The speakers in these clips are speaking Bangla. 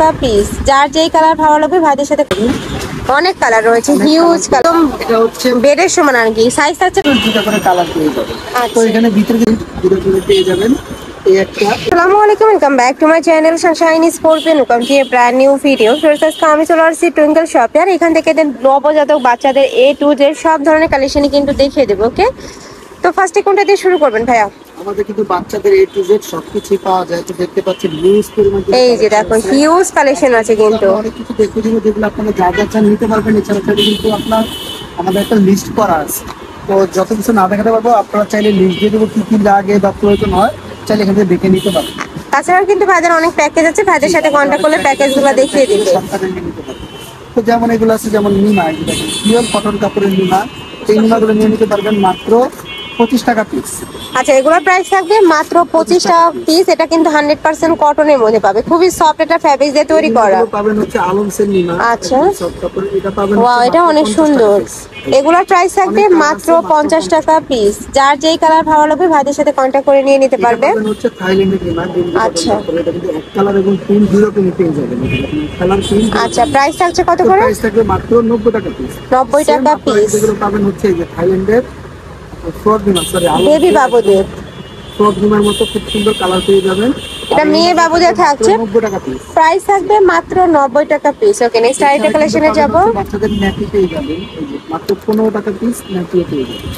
টাকা পিস। যার যেই কালার ভালো লাগবে ভাইদের সাথে। অনেক কালার রয়েছে, হিউজ কালার, এটা হচ্ছে বেডের সমান আর কি। সাইজ আছে দুটো করে কালার পেয়ে যাবেন। তো আচ্ছা। এখানে ভিতরে দুটো করে পেয়ে যাবেন। এই একটা আসসালামু আলাইকুম, welcome back to my channel Sunshine scorpion. Welcome to A brand new video. আজকে আমি চলে আসছি টুইঙ্কেল শপে, আর এখান থেকে নবজাতক বাচ্চাদের A to Z সব ধরনের কালেকশনই কিন্তু দেখিয়ে দেবো। ওকে, তো ফার্স্টে কোনটা দিয়ে শুরু করবেন ভাইয়া? আমাদের কিন্তু বাচ্চাদের A to Z সবকিছুই পাওয়া যায়। তো দেখতে পাচ্ছেন হিউজ পরিমাণ এই যে দেখো, হিউজ কালেকশন আছে কিন্তু। অনেক কিছু দেখে দিব, যেগুলো আপনারা যা যা চান নিতে পারবেন। এছাড়া কিন্তু আপনার আমাদের একটা লিস্ট করা আছে। তো যত কিছু না দেখাতে পারবো, আপনারা চাইলে লিস্ট দিয়ে দেবো কি কি লাগে বা প্রয়োজন হয়, চাইলে এখান থেকে দেখে নিতে পারবেন। তাছাড়াও কিন্তু ভাইদের অনেক প্যাকেজ আছে, ভাইদের সাথে কন্ট্যাক্ট করলে প্যাকেজগুলো দেখিয়ে দিবে। তো যেমন এগুলো আছে, যেমন নিমা, পিওর কটন কাপড়ের নিমা। এই নিমাগুলো নিয়ে নিতে পারবেন মাত্র 25 টাকা পিস। আচ্ছা, এগুলোর প্রাইস থাকবে মাত্র 25 টাকা পিস। এটা কিন্তু 100% কটনের মধ্যে পাবে, খুবই সফট, এটা ফ্যাব্রিক দিয়ে তৈরি করা। পাবেন হচ্ছে আলমসের নিমা। আচ্ছা, সফট কাপড়ের, এটা পাবেন। ওয়াও, এটা অনেক সুন্দর। এগুলোর প্রাইস থাকবে মাত্র 50 টাকা পিস। যার যেই কালার ভালো লাগবে ভাইদের সাথে কন্ট্যাক্ট করে নিয়ে নিতে পারবে। পাবেন হচ্ছে থাইল্যান্ডের নিমা। আচ্ছা, এটা কিন্তু এক কালার এবং প্রিন্ট দুটো কিনে পেয়ে যাবেন। Colour print. আচ্ছা, প্রাইস থাকছে কত করে? প্রাইস থাকবে মাত্র 90 টাকা পিস। 90 টাকা পিস। এগুলো পাবেন হচ্ছে এই যে থাইল্যান্ডের ফ্রড নিমা, সরি বেবি বাবুদের ফ্রড নিমার মতো খুব সুন্দর কালার পেয়ে যাবেন। এটা মেয়ে বাবুদের থাকছে, 90 টাকা পিস। প্রাইস থাকবে মাত্র 90 টাকা পিস। ওকে, নেক্সট আইটেম কালেকশনে যাব। বাচ্চাদের ন্যাপি পেয়ে যাবেন, এই যে মাত্র 15 টাকা পিস ন্যাপি পেয়ে যাবেন।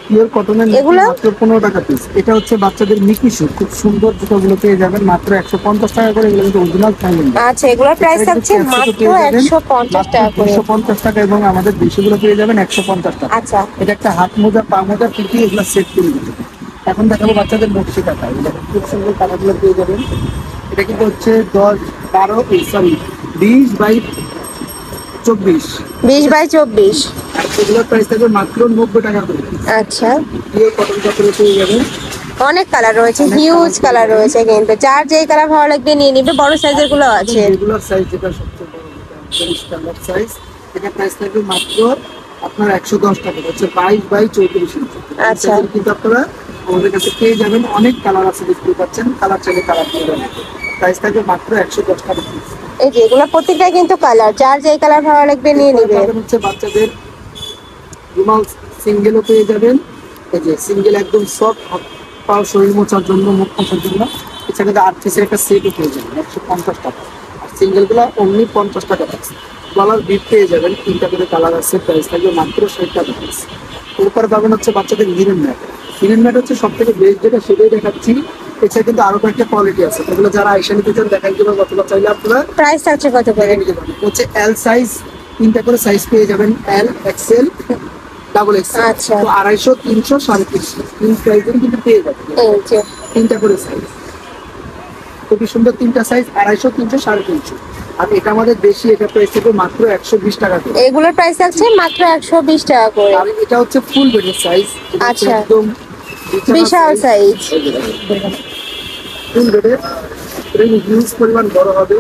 পিওর কটনের এগুলো মাত্র 15 টাকা পিস। এটা হচ্ছে বাচ্চাদের মিকি শু, খুব সুন্দর জুতোগুলো পেয়ে যাবেন মাত্র 150 টাকা করে। এগুলো কিন্তু অরিজিনাল থাইল্যান্ড। আচ্ছা, এগুলোর প্রাইস থাকছে মাত্র 150 টাকা করে। 150 টাকা, এবং আমাদের দেশিগুলো পেয়ে যাবেন 150 টাকা। আচ্ছা, এটা একটা হাত মোজা, পা মোজা, পিটি, এগুলো সেট করে দিতে। এখন দেখাবো বাচ্চাদের নকশি কাঁথা। এগুলো খুব সুন্দর কাঁথাগুলো পেয়ে যাবেন। এটা কিন্তু হচ্ছে 20 বাই 24। 20 বাই 24। এগুলোর প্রাইস থাকবে মাত্র 90 টাকা করে। আচ্ছা, পিওর কটন কাপড়ে পেয়ে যাবেন। অনেক কালার রয়েছে, হিউজ কালার রয়েছে কিন্তু। যার যেই কালার ভালো লাগবে নিয়ে নিবে। বড় সাইজের গুলো আছে। রেগুলার সাইজ, যেটা সবচেয়ে বড়, যেটা স্ট্যান্ডার্ড সাইজ, এটা প্রাইস থাকবে মাত্র আপনার 110 টাকা। হচ্ছে 22 বাই 34 ইঞ্চি। আচ্ছা, কিন্তু আপনারা আমাদের কাছে পেয়ে যাবেন। অনেক কালার আছে, দেখতে পাচ্ছেন। কালার চাইলে কালার পেয়ে যাবেন। প্রাইস থাকবে মাত্র 110 টাকা পিস। এই যে এগুলো প্রত্যেকটাই কিন্তু কালার, যার যেই কালার ভালো লাগবে নিয়ে নিবে। হচ্ছে বাচ্চাদের রুমাল সিঙ্গেলও পেয়ে যাবেন। এই যে সিঙ্গেল একদম সফট, হাত পা শরীর মোছার জন্য, মুখ মোছার জন্য। এছাড়া 8 পিসের একটা সেটও পেয়ে যাবেন 150 টাকা। আর সিঙ্গেল গুলো অনলি 50 টাকা পিস। গলার বিট পেয়ে যাবেন, 3টা করে কালার আছে। প্রাইস থাকবে মাত্র 60 টাকা পিস। এরপরে পাবেন হচ্ছে বাচ্চাদের হিরেন ম্যাট। হিরেন ম্যাট হচ্ছে সব থেকে বেস্ট, যেটা সেটাই দেখাচ্ছি। এছাড়া কিন্তু আরো কয়েকটা কোয়ালিটি আছে, এগুলো যারা আইসা নিতে চান দেখাই দেবেন। অথবা চাইলে আপনারা প্রাইস থাকছে কত করে? হচ্ছে এল সাইজ, 3টা করে সাইজ পেয়ে যাবেন। এল, এক্সেল, ডাবল এক্সেল। আচ্ছা, তো 250, 300, 350 তিন সাইজের কিন্তু পেয়ে যাবেন। এই যে 3টা করে সাইজ, খুবই সুন্দর 3টা সাইজ, 250, 300, 350। আর এটা আমাদের বেশি, এটা প্রাইস থাকবে মাত্র 120 টাকা করে। এগুলোর প্রাইস থাকছে মাত্র 120 টাকা করে। আর এটা হচ্ছে ফুল বেডের সাইজ। আচ্ছা, একদম বিশাল সাইজ। ফুল বেডের, হিউজ পরিমাণ বড় হবে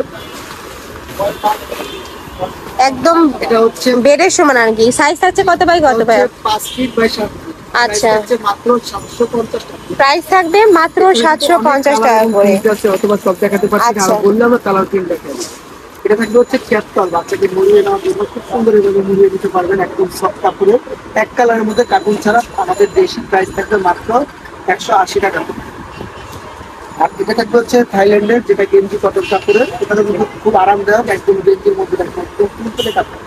একদম। এটা হচ্ছে বেডের সমান আর কি। সাইজ থাকছে কত বাই কত ভাই? 5 ফিট বাই 7 ফিট। আচ্ছা, মাত্র 750 টাকা। প্রাইস থাকবে মাত্র 750 টাকা করে। অথবা সব দেখাতে পারছি না, আচ্ছা, আর বললে আমরা কালার প্রিন্ট দেখাই। এটা থাকবে হচ্ছে ক্যাপটল, বাচ্চাকে মুড়িয়ে নেওয়ার জন্য খুব সুন্দর এভাবে মুড়িয়ে দিতে পারবেন। একদম সফট কাপড়ের, এক কালারের মধ্যে কার্টুন ছাড়া। আমাদের দেশি প্রাইস থাকবে মাত্র 180 টাকা। আর এটা থাকবে হচ্ছে থাইল্যান্ডের, যেটা গেঞ্জি কটন কাপড়ের। এটা কিন্তু খুব আরামদায়ক, একদম গেঞ্জির মধ্যে থাকবে, একদম ফুলফুলে কাপড়।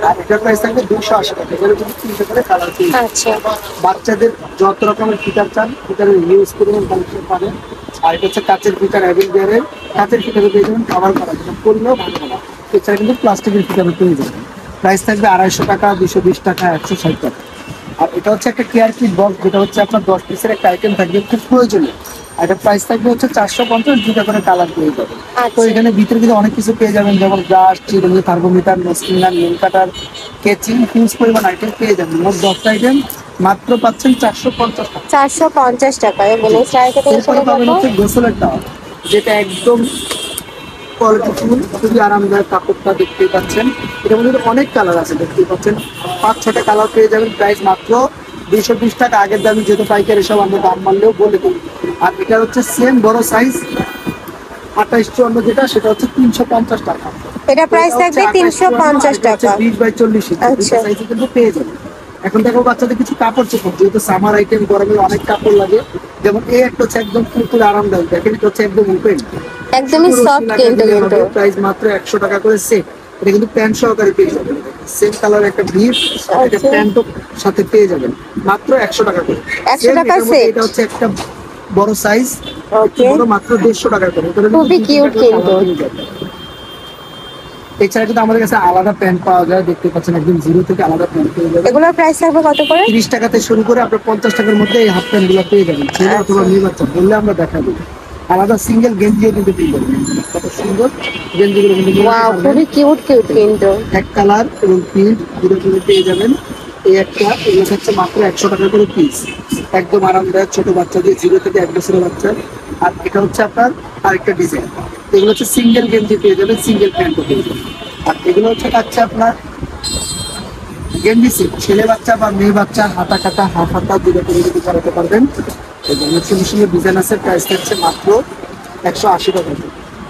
আর এটার প্রাইস থাকবে 280 টাকা। এগুলো কিন্তু 300 করে কালার পেয়ে যাবেন। আচ্ছা, বাচ্চাদের যত রকমের ফিচার চান, ফিচারের ইউজ পরিমাণ কালেকশন পাবেন। আর এটা হচ্ছে কাচের ফিচার, অ্যাভেঞ্জারের কাচের ফিচারও পেয়ে যাবেন, কভার করার জন্য করলেও ভালো হবে। এছাড়া কিন্তু প্লাস্টিকের ফিচারও পেয়ে যাবেন। প্রাইস থাকবে 250 টাকা, 220 টাকা, 160 টাকা। আর এটা হচ্ছে একটা কেয়ার কিট বক্স, যেটা হচ্ছে আপনার 10 পিসের একটা আইটেম থাকবে, খুব প্রয়োজনীয়। আর এটা প্রাইস থাকবে হচ্ছে 450, 2টা করে কালার পেয়ে যাবেন। তো এখানে ভিতরে কিন্তু অনেক কিছু পেয়ে যাবেন, যেমন ব্রাশ, চিরুনি, থার্মোমিটার, নস্কিনার, নেল কাটার, কেচিং, হিউজ পরিমাণ আইটেম পেয়ে যাবেন। মোট 10টা আইটেম মাত্র পাচ্ছেন 450 টাকা। 450 টাকায়। বলে এরপরে পাবেন হচ্ছে গোসলের টাওয়াল, যেটা একদম কোয়ালিটিফুল, খুবই আরামদায়ক। কাপড়টা দেখতেই পাচ্ছেন। এটার মধ্যে অনেক কালার আছে, দেখতেই পাচ্ছেন। 5-6টা কালার পেয়ে যাবেন। প্রাইস মাত্র 220 টাকা আগের দামে, যেহেতু পাইকারি সব আমরা দাম মানলেও বলে দিই। আর এটা হচ্ছে সেম বড় সাইজ 28-54 যেটা, সেটা হচ্ছে 350 টাকা। এটা প্রাইস থাকবে 350 টাকা। 20x40 আচ্ছা। সাইজে কিন্তু পেয়ে যাবেন। এখন দেখো বাচ্চাদের কিছু কাপড় চোপড়, যেহেতু সামার আইটেম, গরমে অনেক কাপড় লাগে, যেমন এই একটা হচ্ছে একদম ফুলফুল আরামদায়ক, দেখেন এটা হচ্ছে একদম ওপেন, একদমই সফট কিন্তু প্রাইস মাত্র 100 টাকা করে সেট। এটা কিন্তু প্যান্ট সহকারে পেয়ে যাবেন, সেম কালার একটা ভিড়, এটা প্যান্টও সাথে পেয়ে যাবেন মাত্র 100 টাকা করে। 100 টাকা সেট। এটা হচ্ছে একটা বড় সাইজ, ওকে, বড়, মাত্র 150 টাকা করে। খুবই কিউট কিন্তু। এছাড়া কিন্তু আমাদের কাছে আলাদা প্যান্ট পাওয়া যায়, দেখতে পাচ্ছেন একদম জিরো থেকে আলাদা প্যান্ট পেয়ে যাবেন। এগুলোর প্রাইস থাকবে কত করে? 30 টাকাতে শুরু করে আপনার 50 টাকার মধ্যে এই হাফ প্যান্ট গুলো পেয়ে যাবেন, ছেলে অথবা মেয়ে বাচ্চা বললে আমরা দেখাবো। আলাদা সিঙ্গেল গেঞ্জিও কিন্তু পেয়ে যাবেন, কত সুন্দর গেঞ্জিগুলো কিন্তু নিতে ওয়াও, পারবেন। খুবই কিউট কিন্তু। এক কালার এবং প্রিন্ট দুটো করে পেয়ে যাবেন। এই একটা, এগুলো হচ্ছে মাত্র 100 টাকা করে পিস, একদম আরামদায়ক ছোট বাচ্চাদের, 0 থেকে 1 বছরের বাচ্চা। আর এটা হচ্ছে আপনার আরেকটা ডিজাইন, এগুলো হচ্ছে সিঙ্গেল গেঞ্জি পেয়ে যাবেন, সিঙ্গেল প্যান্টও পেয়ে যাবেন। আর এগুলো হচ্ছে আপনার গেঞ্জি সেট, ছেলে বাচ্চা বা মেয়ে বাচ্চা, হাতা কাটা হাফ হাতা দুটো করে যদি করাতে পারবেন। সুন্দর সুন্দর ডিজাইন আছে, প্রাইস থাকছে মাত্র 180 টাকা।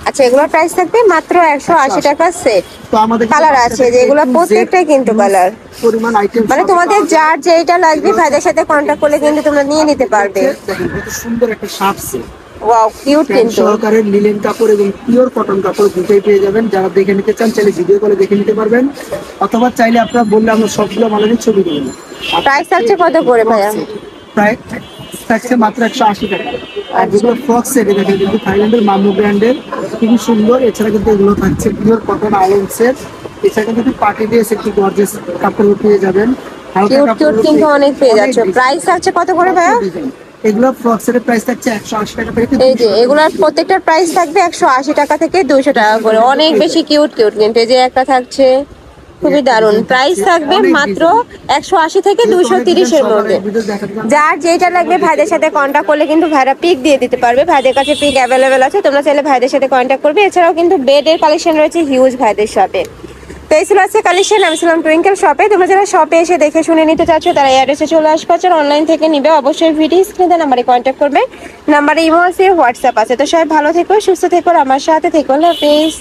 আচ্ছা, এগুলোর প্রাইস থাকবে মাত্র 180 টাকা সেট। তো আমাদের কালার আছে যেগুলো প্রত্যেকটাই কিন্তু কালার, পরিমাণ আইটেম, মানে তোমাদের যার যেটা লাগবে ভাইদের সাথে কন্টাক্ট করলে কিন্তু তোমরা নিয়ে নিতে পারবে। দেখেন কত সুন্দর একটা শার্ট সেট, ওয়াও, কিউট কিন্তু। সহকারে লিলেন কাপড় এবং পিওর কটন কাপড় দুটোই পেয়ে যাবেন। যারা দেখে নিতে চান চাইলে ভিডিও কলে দেখে নিতে পারবেন, অথবা চাইলে আপনারা বললে আমরা সবগুলো মালের ছবি দেবো। প্রাইস থাকছে কত করে ভাইয়া? প্রায় থাকছে মাত্র 180 টাকা। আর যেগুলো ফ্রক সেট, দেখেন কিন্তু থাইল্যান্ডের মামু ব্র্যান্ডের, খুবই সুন্দর। এছাড়া কিন্তু এগুলো থাকছে পিওর কটন আলং সেট। এছাড়া কিন্তু পার্টি ড্রেস একটু গর্জিয়াস কাপড় পেয়ে যাবেন, কিউট কিউট কিন্তু অনেক পেয়ে যাচ্ছে। প্রাইস থাকছে কত করে ভাইয়া? এগুলো ফ্রক সেটের প্রাইস থাকছে 180 টাকা থেকে। এই যে এগুলার প্রত্যেকটার প্রাইস থাকবে 180 টাকা থেকে 200 টাকা করে। অনেক বেশি কিউট কিন্তু। এই যে একটা থাকছে, খুবই দারুন। প্রাইস থাকবে মাত্র 180 থেকে 230 এর মধ্যে। যার যেটা লাগবে ভাইদের সাথে কন্ট্যাক্ট করলে কিন্তু ভাইরা পিক দিয়ে দিতে পারবে। ভাইদের কাছে পিক অ্যাভেলেবেল আছে, তোমরা চাইলে ভাইদের সাথে কন্ট্যাক্ট করবে। এছাড়াও কিন্তু বেডের কালেকশন রয়েছে হিউজ ভাইদের শপে। তো এই ছিল আছে কালেকশন। আমি ছিলাম টুইঙ্কেল শপে। তোমরা যারা শপে এসে দেখে শুনে নিতে চাচ্ছ তারা অ্যাড্রেসে চলে আসবে। আর অনলাইন থেকে নিবে অবশ্যই ভিডিও স্ক্রিনে নাম্বারে কন্ট্যাক্ট করবে। নাম্বারে ইমো আছে, হোয়াটসঅ্যাপ আছে। তো সবাই ভালো থেকো, সুস্থ থেকো, আমার সাথে থেকো। আল্লাহ হাফেজ।